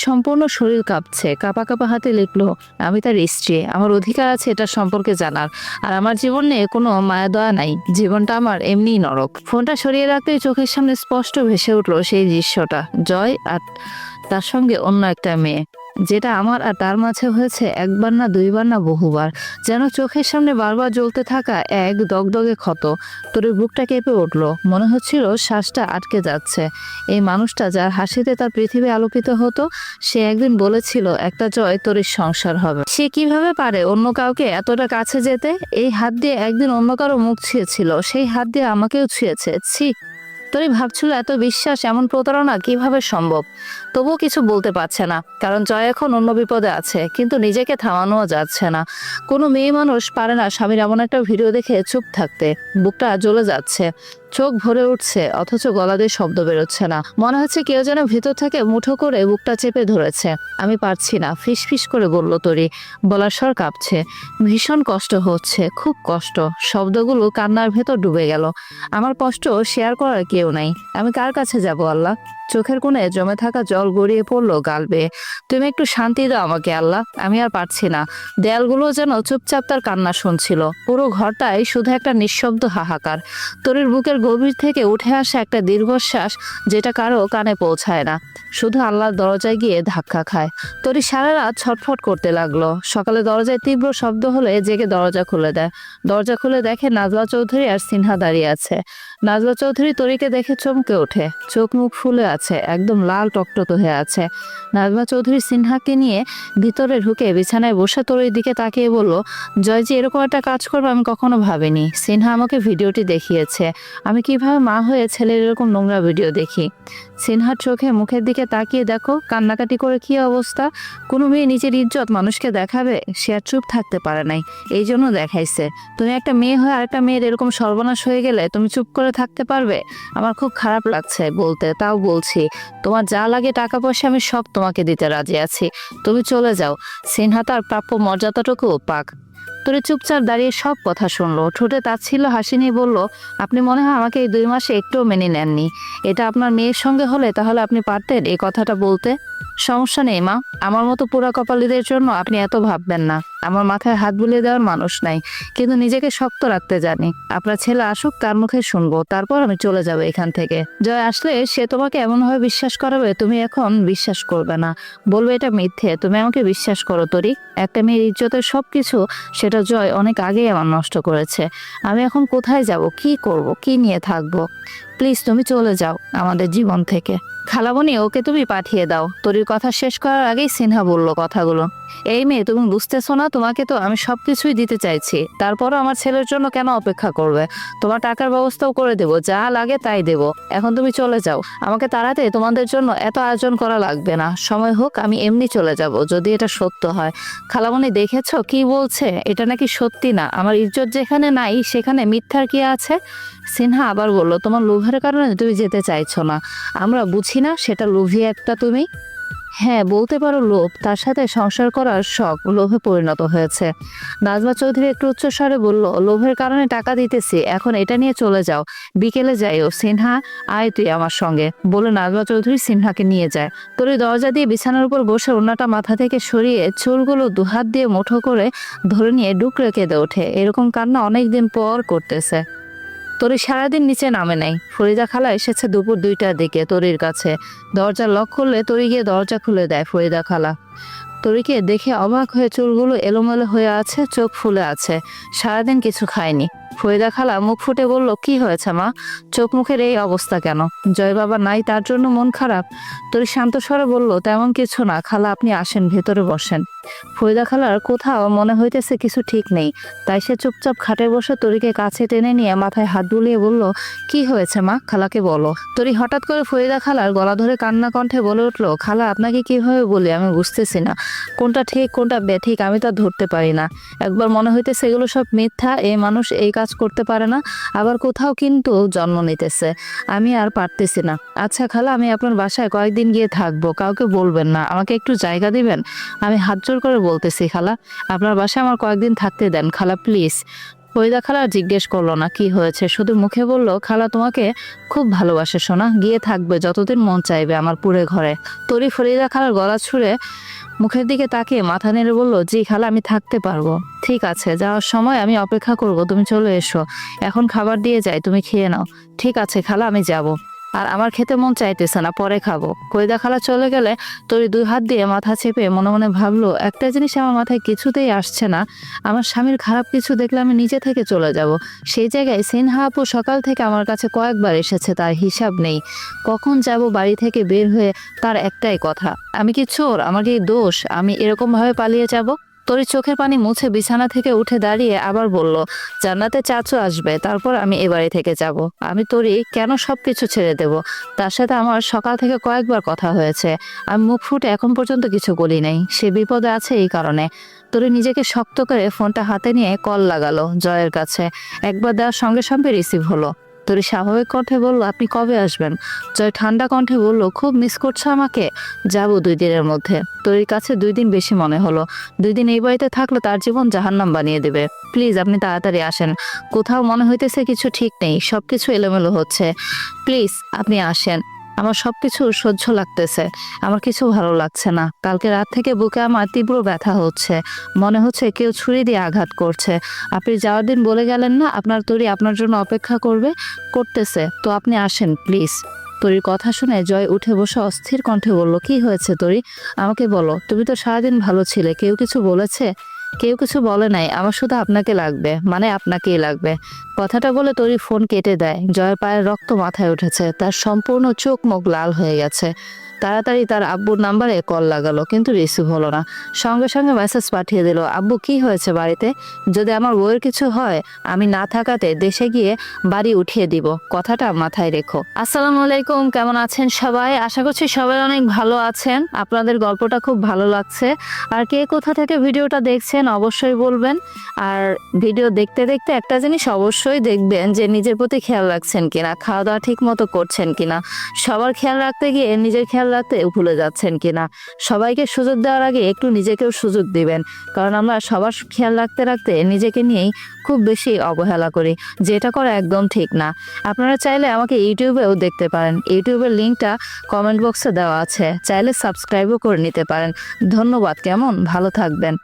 সম্পূর্ণ শরীর কাঁপছে, কাঁপা কাঁপা হাতে লিখলো, আমি তার স্ত্রী, আমার অধিকার আছে এটা সম্পর্কে জানার। আর আমার জীবন নিয়ে কোনো মায়া দয়া নাই, জীবনটা আমার এমনিই নরক। ফোনটা সরিয়ে রাখতেই চোখের সামনে স্পষ্ট ভেসে উঠলো সেই দৃশ্যটা, জয় আর তার সঙ্গে অন্য একটা মেয়ে, যেটা আমার আর তার মাঝে হয়েছে একবার না দুইবার না বহুবার। যেন চোখের সামনে বারবার জ্বলতে থাকা এক দগদগে ক্ষত। তোর বুকটা কেঁপে উঠলো, মনে হচ্ছিল শ্বাসটা আটকে যাচ্ছে। এই মানুষটা যার হাসিতে তার পৃথিবী আলোকিত হতো, সে একদিন বলেছিল একটা জয় তোর সংসার হবে। সে কিভাবে পারে অন্য কাউকে এতটা কাছে যেতে? এই হাত দিয়ে একদিন অন্য কারো মুখ ছুঁয়েছিল, সেই হাত দিয়ে আমাকেও ছুঁয়েছে। ছি! তোরই ভাবছিল এত বিশ্বাস, এমন প্রতারণা কিভাবে সম্ভব? তবুও কিছু বলতে পারছে না, কারণ জয় এখন অন্য বিপদে আছে, কিন্তু নিজেকে থামানোও যাচ্ছে না। কোনো মেয়ে মানুষ পারে না স্বামীর এমন একটা ভিডিও দেখে চুপ থাকতে। বুকটা জ্বলে যাচ্ছে, চোখ ভরে উঠছে, অথচ গলা দিয়ে শব্দ বেরোচ্ছে না। মনে হচ্ছে কেউ যেন ভেতর থেকে মুঠো করে বুকটা চেপে ধরেছে। আমি পারছি না, ফিস ফিস করে বলল তরি। বলার স্বর কাঁপছে, ভীষণ কষ্ট হচ্ছে, খুব কষ্ট। শব্দগুলো কান্নার ভেতর ডুবে গেল। আমার কষ্ট শেয়ার করার কেউ নাই, আমি কার কাছে যাব আল্লাহ? চোখের কোণে জমে থাকা জল গড়িয়ে পড়লো গাল বেয়ে। তুমি একটু শান্তি দাও আমাকে আল্লাহ, আমি আর পারছি না। দেয়ালগুলো যেন চুপচাপ তার কান্না শুনছিল। পুরো ঘরটাই শুধু একটা নিঃশব্দ হাহাকার। তরির বুকের গভীর থেকে উঠে আসে একটা দীর্ঘশ্বাস, যেটা কারো কানে পৌঁছায় না, শুধু আল্লাহর দরজায় গিয়ে ধাক্কা খায়। তরি সারা রাত ছটফট করতে লাগলো। সকালে দরজায় তীব্র শব্দ হলে জেগে দরজা খুলে দেয়। দরজা খুলে দেখে নাজলা চৌধুরী আর সিনহা দাঁড়িয়ে আছে। নাজলা চৌধুরী তরিকে দেখে চমকে ওঠে, চোখ মুখ ফুলে আছে, একদম লাল টকটক হয়ে আছে। নাজমা চৌধুরী সিনহাকে নিয়ে ভিতরে ঢুকে বিছানায় বসে তরির দিকে তাকিয়ে বলল, জয়জি এরকম একটা কাজ করবে আমি কখনো ভাবিনি। সিনহা আমাকে ভিডিওটি দেখিয়েছে, আমি কিভাবে মা হয়ে ছেলের এরকম নোংরা ভিডিও দেখি। সিনহার চোখে মুখের দিকে তাকিয়ে দেখো কান্নাকাটি করে কি অবস্থা। কোনো মেয়ে নিজের ইজ্জত মানুষকে দেখাবে, সে আর চুপ থাকতে পারে নাই, এই জন্য দেখাইছে। তুমি একটা মেয়ে হয়ে আরেকটা মেয়ের এরকম সর্বনাশ হয়ে গেলে তুমি চুপ করে থাকতে পারবে? আমার খুব খারাপ লাগছে বলতে, তাও বলছি। তোমার যা লাগে টাকা পয়সা আমি সব তোমাকে দিতে রাজি আছি, তুমি চলে যাও। সিনহা তার প্রাপ্য মর্যাদাটুকু পাক। তোরে চুপচাপ দাঁড়িয়ে সব কথা শুনলো, ঠোঁটে তাচ্ছিল্য হাসি নিয়ে বলল, আপনি মনে হয় আমাকে এই 2 মাসে একটুও মেনে নেননি। এটা আপনার মেয়ের সঙ্গে হলে তাহলে আপনি পারতেন এই কথাটা বলতে। সমস্যা নেই মা, আমার মতো পোড়া কপালীদের জন্য আপনি এত ভাববেন না। আমার মাথায় হাত বুলিয়ে দেওয়ার মানুষ নাই, কিন্তু নিজেকে শক্ত রাখতে জানি। আপনার ছেলে আসুক, তার মুখে শুনবো, তারপর আমি চলে যাবো এখান থেকে। জয় আসলে সে তোমাকে এমনভাবে বিশ্বাস করাবে তুমি এখন বিশ্বাস করবে না, বলবে এটা মিথ্যে। তুমি আমাকে বিশ্বাস করো তরি, একটা মেয়ের ইজ্জতের সবকিছু সেটা জয় অনেক আগেই আমার নষ্ট করেছে। আমি এখন কোথায় যাব, কি করব, কি নিয়ে থাকবো? প্লিজ তুমি চলে যাও আমাদের জীবন থেকে। খালামণি ওকে তুমি পাঠিয়ে দাও। তরির কথা শেষ করার আগেই সিনহা বলল কথাগুলো। এই মেয়ে তুমি বুঝতেছো না, তোমাকে তো আমি সবকিছুই দিতে চাইছি, তারপরও আমার ছেলের জন্য কেন অপেক্ষা করবে? তোমার টাকার ব্যবস্থাও করে দেবো, যা লাগে তাই দেবো। এখন তুমি চলে যাও, আমাকে তাড়াতে তোমাদের জন্য এত আয়োজন করা লাগবে না। সময় হোক আমি এমনি চলে যাব, যদি এটা সত্য হয়। খালামণি দেখেছো কি বলছে, এটা নাকি সত্যি না। আমার ইজ্জত যেখানে নাই সেখানে মিথ্যার কি আছে? সিনহা আবার বলল, তোমার লোভের কারণে তুমি যেতে চাইছো না, আমরা বুঝি না সেটা লোভী একটা তুমি। হ্যাঁ বলতে পারো লোভ, তার সাথে সংসার করার শখ লোভে পরিণত হয়েছে। নাজমা চৌধুরী একটু উচ্চস্বরে বলল, লোভের কারণে টাকা দিতেছি, এখন এটা নিয়ে চলে যাও, বিকেলে যাইও। সিনহা আয় তুই আমার সঙ্গে, বলে নাজমা চৌধুরী সিনহাকে নিয়ে যায়। তরি দরজা দিয়ে বিছানার উপর বসে ওড়নাটা মাথা থেকে সরিয়ে চুলগুলো দুহাত দিয়ে মুঠো করে ধরে নিয়ে ডুকরে কেঁদে ওঠে। এরকম কান্না অনেকদিন পর করতেছে। তরি সারাদিন নিচে নামে নাই। ফরিদা খালা এসেছে দুপুর 2টার দিকে তরির কাছে। দরজা লক করলে তরি গিয়ে দরজা খুলে দেয় ফরিদা খালা। তরিকে দেখে অবাক হয়ে, চুলগুলো এলোমেলো হয়ে আছে, চোখ ফুলে আছে, সারাদিন কিছু খায়নি। ফরিদা খালা মুখ ফুটে বলল, কি হয়েছে মা, চোখ মুখের এই অবস্থা কেন? জয় বাবা নাই তার জন্য মন খারাপ? তরি শান্ত স্বরে বলল, তেমন কিছু না খালা, আপনি আসেন, ভেতরে বসেন। ফরিদা খালার কোথাও মনে হইতেছে কিছু ঠিক নেই, তাই সে চুপচাপ খাটে বসে তরিকে কাছে টেনে নিয়ে মাথায় হাত বুলিয়ে বলল, কি হয়েছে মা, খালাকে বলো। তরি হঠাৎ করে ফরিদা খালার গলা ধরে কান্না কণ্ঠে বলে উঠলো, খালা আপনাকে কিভাবে বলি আমি বুঝতেছি না, কোনটা ঠিক কোনটা বেঠিক আমি তা ধরতে পারি না। একবার মনে হইতেছে এগুলো সব মিথ্যা, এই মানুষ এই কাজ করতে পারে না, আবার কোথাও কিন্তু জন্ম নিতেছে, আমি আর পারতেছি না। আচ্ছা খালা, আমি আপনার বাসায় কয়েকদিন গিয়ে থাকবো, কাউকে বলবেন না, আমাকে একটু জায়গা দিবেন? আমি হাত জোর করে বলতেছি খালা, আপনার বাসায় আমার কয়েকদিন থাকতে দেন খালা প্লিজ। ফরিদা খালা জিজ্ঞেস করলো না কি হয়েছে, শুধু মুখে বলল, খালা তোমাকে খুব ভালোবাসে সোনা, গিয়ে থাকবে যতদিন মন চাইবে আমার পুরে ঘরে। তরি ফরিদা খালার গলা ছুঁড়ে মুখের দিকে তাকিয়ে মাথা নেড়ে বলল, জি খালা, আমি থাকতে পারবো। ঠিক আছে, যাওয়ার সময় আমি অপেক্ষা করব, তুমি চলে এসো। এখন খাবার দিয়ে যাই, তুমি খেয়ে নাও। ঠিক আছে খালা, আমি যাব। আর আমার খেতে মন চাইতেছে না, পরে খাবো। ফরিদা খালা চলে গেলে তরি 2 হাত দিয়ে মাথা চেপে মনে মনে ভাবলো, একটা জিনিস আমার মাথায় কিছুতেই আসছে না, আমার স্বামীর খারাপ কিছু দেখলে আমি নিজে থেকে চলে যাব। সেই জায়গায় সিনহা আপু সকাল থেকে আমার কাছে কয়েকবার এসেছে, তার হিসাব নেই। কখন যাব বাড়ি থেকে বের হয়ে তার একটাই কথা, আমি কি চোর, আমার কি দোষ, আমি এরকম ভাবে পালিয়ে যাব? তরি চোখের পানি মুছে বিছানা থেকে উঠে দাঁড়িয়ে আবার বলল, জান্নাতে চাচু আসবে, তারপর আমি এ বাড়ি থেকে যাব। আমি তরি কেন সবকিছু ছেড়ে দেব? তার সাথে আমার সকাল থেকে কয়েকবার কথা হয়েছে, আমি মুখ ফুটে এখন পর্যন্ত কিছু বলি নাই। সে বিপদে আছে এই কারণে। তরি নিজেকে শক্ত করে ফোনটা হাতে নিয়ে কল লাগালো জয়ের কাছে। একবার দেওয়ার সঙ্গে সঙ্গে রিসিভ হলো। তরি স্বাভাবিক কণ্ঠে বলল, আপনি কবে আসবেন? জয় ঠান্ডা কণ্ঠে বলল, খুব মিস করছো আমাকে? যাব 2 দিনের মধ্যে। তরির কাছে 2 দিন বেশি মনে হলো। 2 দিন এই বাড়িতে থাকলে তার জীবন জাহান্নাম বানিয়ে দেবে। প্লিজ আপনি তাড়াতাড়ি আসেন, কোথাও মনে হইতেছে কিছু ঠিক নেই, সবকিছু এলোমেলো হচ্ছে। প্লিজ আপনি আসেন, আমার সবকিছু সহ্য লাগতেছে, আমার কিছু ভালো লাগছে না। কালকে রাত থেকে বুকে আমার তীব্র ব্যথা হচ্ছে, মনে হচ্ছে কেউ ছুরি দিয়ে আঘাত করছে। আপনি যাওয়ার দিন বলে গেলেন না আপনার তরি আপনার জন্য অপেক্ষা করতেছে, তো আপনি আসেন প্লিজ। তরির কথা শুনে জয় উঠে বসে অস্থির কণ্ঠে বলল, কি হয়েছে তরি, আমাকে বলো। তুমি তো সারাদিন ভালো ছিলে, কেউ কিছু বলেছে? কেউ কিছু বলে নাই, আমার শুধু আপনাকে লাগবে, মানে আপনাকেই লাগবে। কথাটা বলে তরি ফোন কেটে দেয়। জয়ের পায়ের রক্ত মাথায় উঠেছে, তার সম্পূর্ণ চোখ মুখ লাল হয়ে গেছে। তাড়াতাড়ি তার আব্বুর নাম্বারে কল লাগালো, কিন্তু রিসিভ হলো না। সঙ্গে সঙ্গে মেসেজ পাঠিয়ে দিল, আব্বু কি হয়েছে বাড়িতে? যদি আমার বউয়ের কিছু হয়, আমি না থাকাতে দেশে গিয়ে বাড়ি উঠিয়ে দিব, কথাটা মাথায় রেখো। আসসালামু আলাইকুম, কেমন আছেন সবাই? আশা করছি সবাই অনেক ভালো আছেন। আপনাদের গল্পটা খুব ভালো লাগছে। আর কে কোথা থেকে ভিডিওটা দেখছেন অবশ্যই বলবেন। আর ভিডিও দেখতে দেখতে একটা জিনিস অবশ্যই দেখবেন, যে নিজের প্রতি খেয়াল রাখছেন কিনা, খাওয়া দাওয়া ঠিক মতো করছেন কিনা, সবার খেয়াল রাখতে গিয়ে নিজের খেয়াল রাখতে ভুলে যাচ্ছেন কিনা। সবাইকে সুযোগ দেওয়ার আগে একটু নিজেকেও সুযোগ দিবেন, কারণ আমরা সবার খেয়াল রাখতে রাখতে নিজেকে নিয়েই খুব বেশি অবহেলা করি, যেটা করা একদম ঠিক না। আপনারা চাইলে আমাকে ইউটিউবেও দেখতে পারেন, ইউটিউবের লিঙ্কটা কমেন্ট বক্সে দেওয়া আছে, চাইলে সাবস্ক্রাইবও করে নিতে পারেন। ধন্যবাদ, কেমন? ভালো থাকবেন।